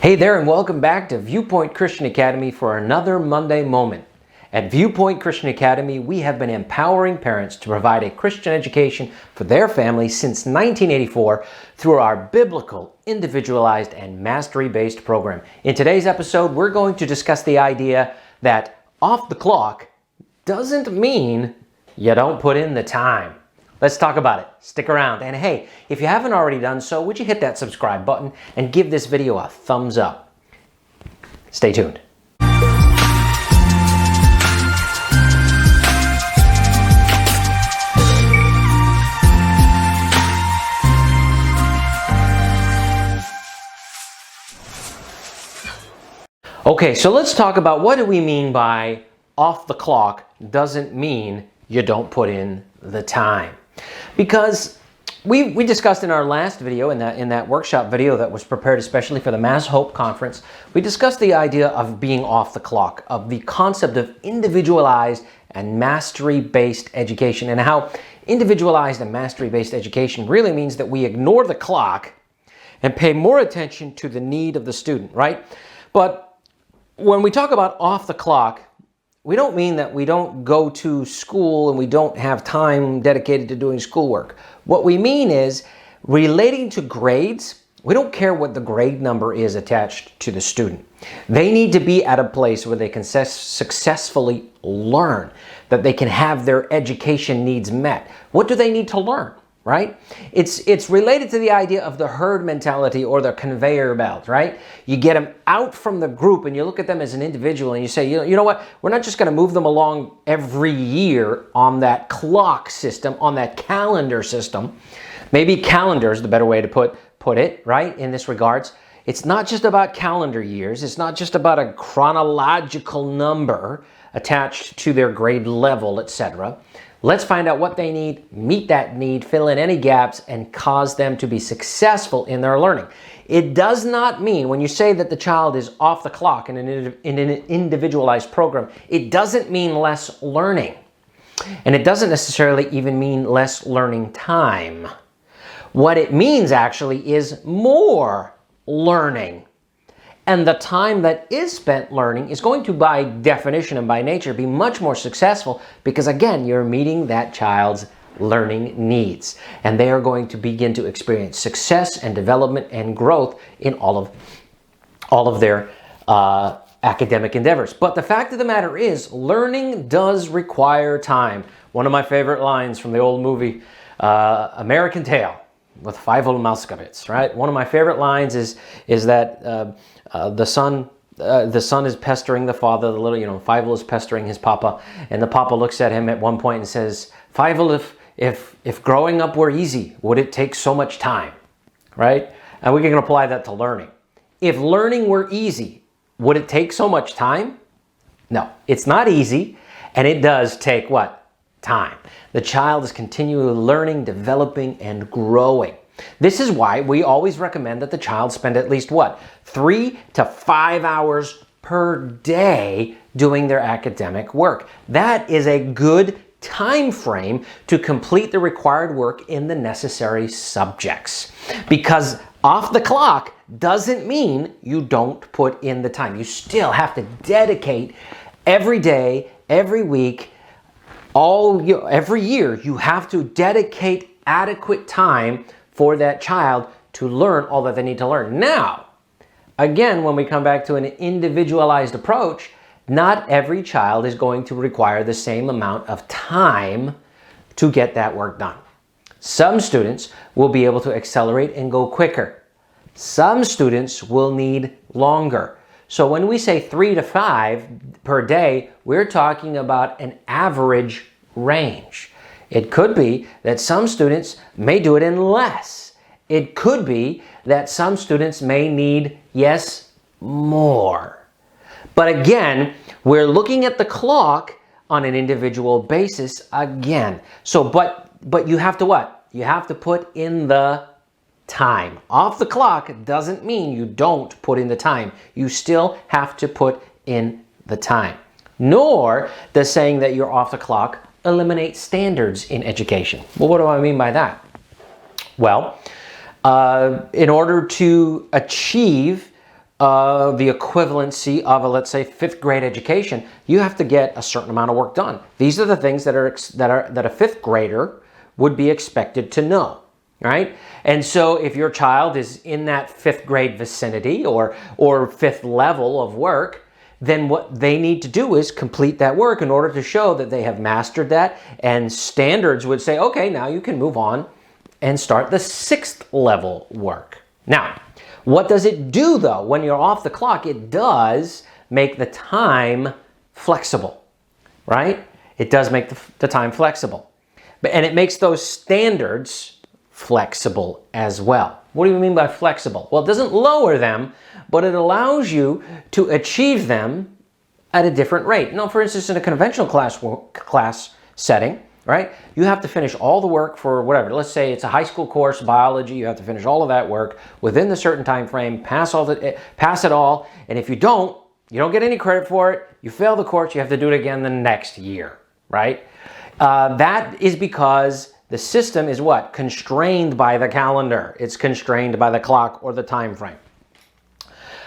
Hey there, and welcome back to Viewpoint Christian Academy for another Monday Moment. At Viewpoint Christian Academy, we have been empowering parents to provide a Christian education for their families since 1984 through our biblical, individualized, and mastery-based program. In today's episode, we're going to discuss the idea that off the clock doesn't mean you don't put in the time. Let's talk about it. Stick around. And hey, if you haven't already done so, would you hit that subscribe button and give this video a thumbs up? Stay tuned. Okay, so let's talk about what do we mean by off the clock doesn't mean you don't put in the time. Because we discussed in our last video, in that workshop video that was prepared especially for the Mass Hope Conference, we discussed the idea of being off the clock, of the concept of individualized and mastery-based education, and how individualized and mastery-based education really means that we ignore the clock and pay more attention to the need of the student, right? But when we talk about off the clock, we don't mean that we don't go to school and we don't have time dedicated to doing schoolwork. What we mean is relating to grades, we don't care what the grade number is attached to the student. They need to be at a place where they can successfully learn, that they can have their education needs met. What do they need to learn? Right? It's related to the idea of the herd mentality or the conveyor belt, right? You get them out from the group and you look at them as an individual and you say, you know what? We're not just going to move them along every year on that clock system, on that calendar system. Maybe calendar is the better way to put it, right? In this regards, it's not just about calendar years. It's not just about a chronological number attached to their grade level, etc. Let's find out what they need, meet that need, fill in any gaps, and cause them to be successful in their learning. It does not mean, when you say that the child is off the clock in an individualized program, it doesn't mean less learning. And it doesn't necessarily even mean less learning time. What it means actually is more learning. And the time that is spent learning is going to, by definition and by nature, be much more successful because, again, you're meeting that child's learning needs. And they are going to begin to experience success and development and growth in all of their academic endeavors. But the fact of the matter is, learning does require time. One of my favorite lines from the old movie, American Tail, with Fievel Mousekewitz, right? One of my favorite lines is that the son is pestering the father. The little, Fievel is pestering his papa, and the papa looks at him at one point and says, "Fievel, if growing up were easy, would it take so much time?" Right? And we can apply that to learning. If learning were easy, would it take so much time? No, it's not easy, and it does take what? Time. The child is continually learning, developing, and growing. This is why we always recommend that the child spend at least 3 to 5 hours per day doing their academic work. That is a good time frame to complete the required work in the necessary subjects. Because off the clock doesn't mean you don't put in the time. You still have to dedicate every day, every week, every year, you have to dedicate adequate time for that child to learn all that they need to learn. Now, again, when we come back to an individualized approach, not every child is going to require the same amount of time to get that work done. Some students will be able to accelerate and go quicker. Some students will need longer. So when we say 3 to 5 per day, we're talking about an average range. It could be that some students may do it in less. It could be that some students may need, yes, more. But again, we're looking at the clock on an individual basis again. So, but you have to what? You have to put in the time. Off the clock doesn't mean you don't put in the time. You still have to put in the time. Nor does saying that you're off the clock eliminate standards in education. Well, what do I mean by that? Well, in order to achieve the equivalency of a, let's say, 5th grade education, you have to get a certain amount of work done. These are the things that a 5th grader would be expected to know, right? And so if your child is in that 5th grade vicinity or 5th level of work, then what they need to do is complete that work in order to show that they have mastered that, and standards would say, okay, now you can move on and start the 6th level work. Now, what does it do though? When you're off the clock, it does make the time flexible, right? It does make the time flexible. And it makes those standards flexible as well. What do you mean by flexible? Well, it doesn't lower them, but it allows you to achieve them at a different rate. Now, for instance, in a conventional class setting, right, you have to finish all the work for whatever. Let's say it's a high school course, biology. You have to finish all of that work within the certain time frame, pass it all, and if you don't get any credit for it. You fail the course, you have to do it again the next year, right? That is because the system is what? Constrained by the calendar. It's constrained by the clock or the time frame.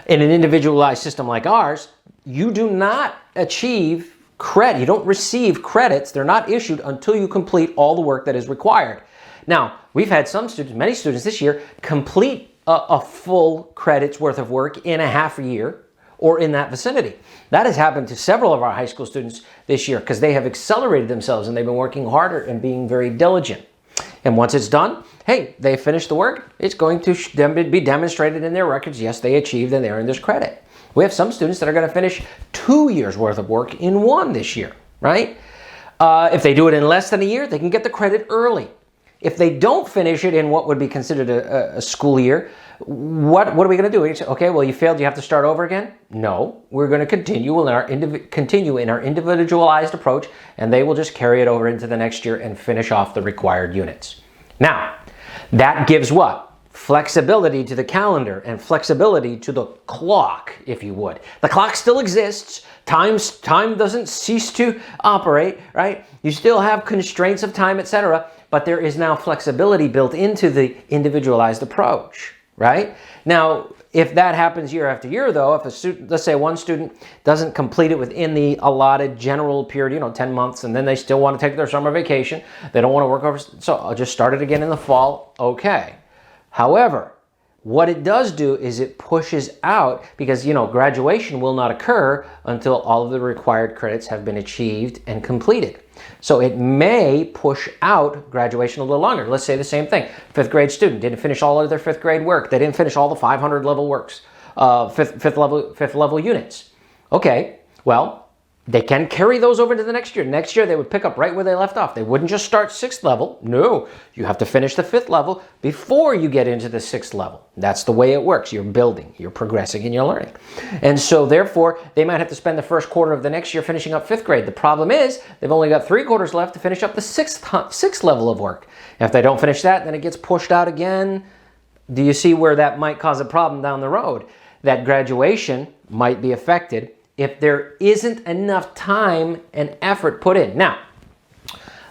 In an individualized system like ours, you do not achieve credit. You don't receive credits. They're not issued until you complete all the work that is required. Now, we've had many students this year, complete a full credit's worth of work in a half a year or in that vicinity. That has happened to several of our high school students this year because they have accelerated themselves and they've been working harder and being very diligent. And once it's done, hey, they finished the work. It's going to be demonstrated in their records. Yes, they achieved and they earned this credit. We have some students that are going to finish 2 years worth of work in one this year, right? If they do it in less than a year, they can get the credit early. If they don't finish it in what would be considered a school year, what are we going to do? We say, okay, well, you failed. You have to start over again? No, we're going to continue in our individualized approach, and they will just carry it over into the next year and finish off the required units. Now, that gives what? Flexibility to the calendar and flexibility to the clock, if you would. The clock still exists. Time doesn't cease to operate, right? You still have constraints of time, etc., but there is now flexibility built into the individualized approach, right? Now, if that happens year after year, though, if a student, let's say one student doesn't complete it within the allotted general period, 10 months, and then they still want to take their summer vacation, they don't want to work over, so I'll just start it again in the fall, okay. However, what it does do is it pushes out, because graduation will not occur until all of the required credits have been achieved and completed. So it may push out graduation a little longer. Let's say the same thing. 5th grade student didn't finish all of their 5th grade work. They didn't finish all the 500 level works, fifth level units. Okay, well, they can carry those over to the next year. Next year, they would pick up right where they left off. They wouldn't just start 6th level. No, you have to finish the 5th level before you get into the 6th level. That's the way it works. You're building, you're progressing, and you're learning. And so therefore, they might have to spend the first quarter of the next year finishing up 5th grade. The problem is they've only got 3 quarters left to finish up the 6th level of work. And if they don't finish that, then it gets pushed out again. Do you see where that might cause a problem down the road? That graduation might be affected if there isn't enough time and effort put in. Now,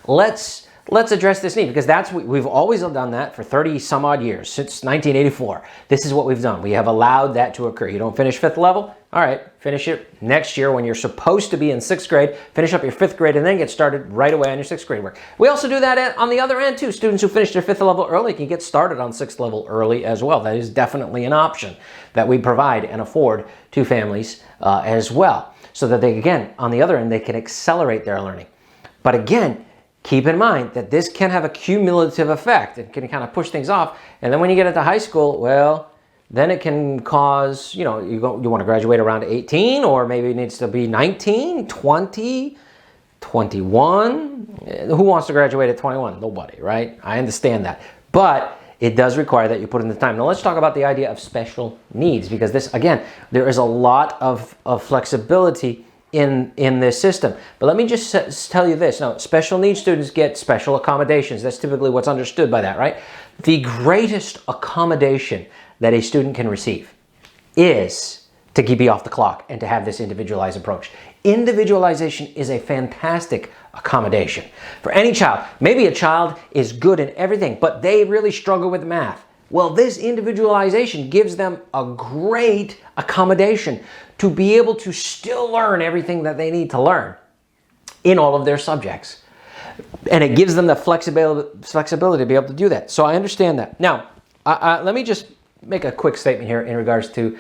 let's address this need, because we've always done that for 30 some odd years, since 1984. This is what we've done. We have allowed that to occur. You don't finish 5th level? All right, finish it next year when you're supposed to be in 6th grade, finish up your 5th grade, and then get started right away on your 6th grade work. We also do that on the other end too. Students who finish their 5th level early can get started on 6th level early as well. That is definitely an option that we provide and afford to families as well, so that they, again, on the other end, they can accelerate their learning. But again, keep in mind that this can have a cumulative effect. It can kind of push things off. And then when you get into high school, well, then it can cause, you want to graduate around 18, or maybe it needs to be 19, 20, 21. Who wants to graduate at 21? Nobody, right? I understand that. But it does require that you put in the time. Now let's talk about the idea of special needs, because this, again, there is a lot of flexibility in this system. But let me just tell you this. Now, special needs students get special accommodations. That's typically what's understood by that, right? The greatest accommodation that a student can receive is to keep you off the clock and to have this individualized approach. Individualization is a fantastic accommodation for any child. Maybe a child is good in everything, but they really struggle with math. Well, this individualization gives them a great accommodation to be able to still learn everything that they need to learn in all of their subjects. And it gives them the flexibility to be able to do that. So I understand that. Now, let me just make a quick statement here in regards to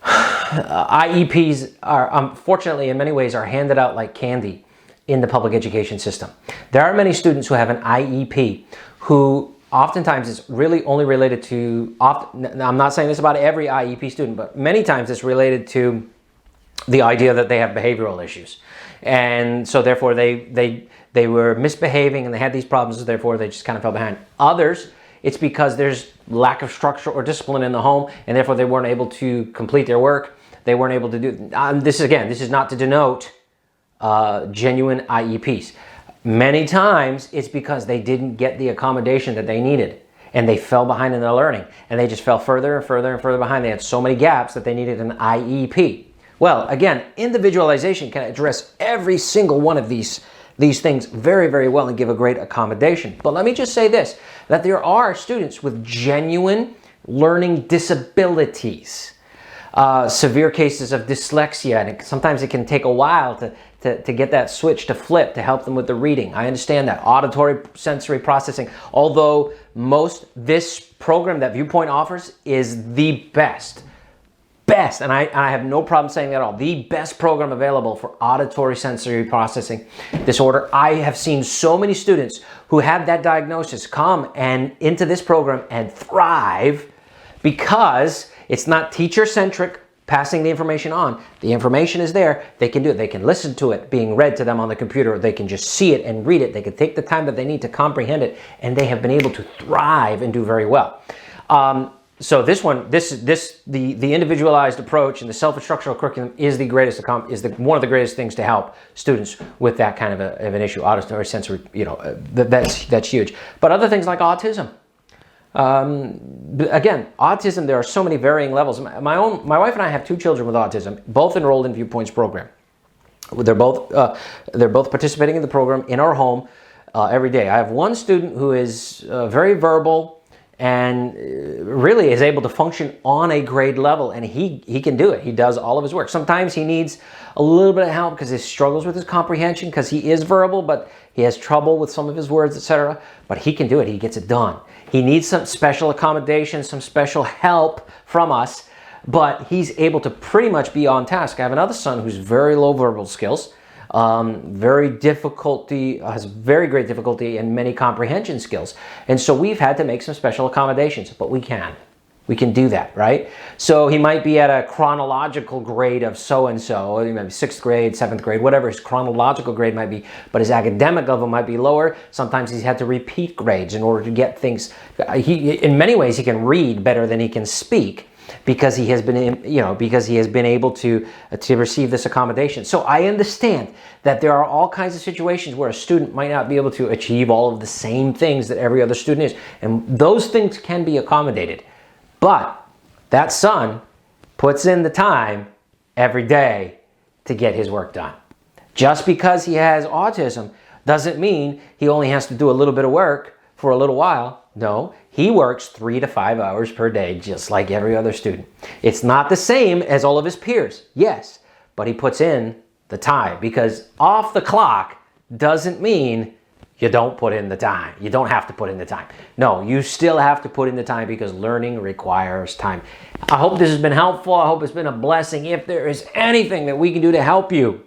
IEPs are, unfortunately, in many ways, are handed out like candy in the public education system. There are many students who have an IEP who oftentimes it's really only related to, now I'm not saying this about every IEP student, but many times it's related to the idea that they have behavioral issues. And so therefore they were misbehaving and they had these problems, so therefore they just kind of fell behind. Others, it's because there's lack of structure or discipline in the home, and therefore they weren't able to complete their work. They weren't able to do, this is not to denote genuine IEPs. Many times it's because they didn't get the accommodation that they needed and they fell behind in their learning, and they just fell further and further and further behind. They had so many gaps that they needed an IEP. Well, again, individualization can address every single one of these things very, very well and give a great accommodation. But let me just say this, that there are students with genuine learning disabilities, severe cases of dyslexia, and sometimes it can take a while to get that switch to flip to help them with the reading. I understand that. Auditory sensory processing, although this program that Viewpoint offers is the best, and I have no problem saying that at all, the best program available for auditory sensory processing disorder. I have seen so many students who have that diagnosis come and into this program and thrive because it's not teacher-centric, passing the information on. The information is there. They can do it. They can listen to it being read to them on the computer. Or they can just see it and read it. They can take the time that they need to comprehend it, and they have been able to thrive and do very well. So the individualized approach and the self-instructional curriculum is one of the greatest things to help students with that kind of an issue, auditory sensory. That's huge. But other things like autism. Again, autism, there are so many varying levels. My wife and I have 2 children with autism, both enrolled in Viewpoint's program. They're both participating in the program in our home every day. I have one student who is very verbal and really is able to function on a grade level, and he can do it. He does all of his work. Sometimes he needs a little bit of help because he struggles with his comprehension because he is verbal, but he has trouble with some of his words, etc. But he can do it. He gets it done. He needs some special accommodation, some special help from us, but he's able to pretty much be on task. I have another son who's very low verbal skills, has very great difficulty in many comprehension skills. And so we've had to make some special accommodations, but we can do that, right? So he might be at a chronological grade of so-and-so, maybe 6th grade, 7th grade, whatever his chronological grade might be, but his academic level might be lower. Sometimes he's had to repeat grades in order to get things. In many ways, he can read better than he can speak because he has been, able to receive this accommodation. So I understand that there are all kinds of situations where a student might not be able to achieve all of the same things that every other student is, and those things can be accommodated. But that son puts in the time every day to get his work done. Just because he has autism doesn't mean he only has to do a little bit of work for a little while. No, he works 3 to 5 hours per day, just like every other student. It's not the same as all of his peers, yes, but he puts in the time, because off the clock doesn't mean you don't put in the time. You don't have to put in the time. No, you still have to put in the time because learning requires time. I hope this has been helpful. I hope it's been a blessing. If there is anything that we can do to help you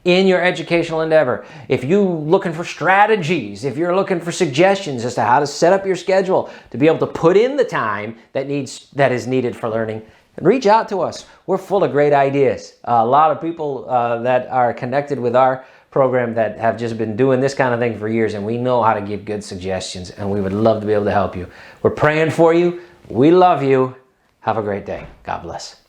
in your educational endeavor, if you're looking for strategies, if you're looking for suggestions as to how to set up your schedule to be able to put in the time that is needed for learning, reach out to us. We're full of great ideas. A lot of people that are connected with our program that have just been doing this kind of thing for years, and we know how to give good suggestions, and we would love to be able to help you. We're praying for you. We love you. Have a great day. God bless.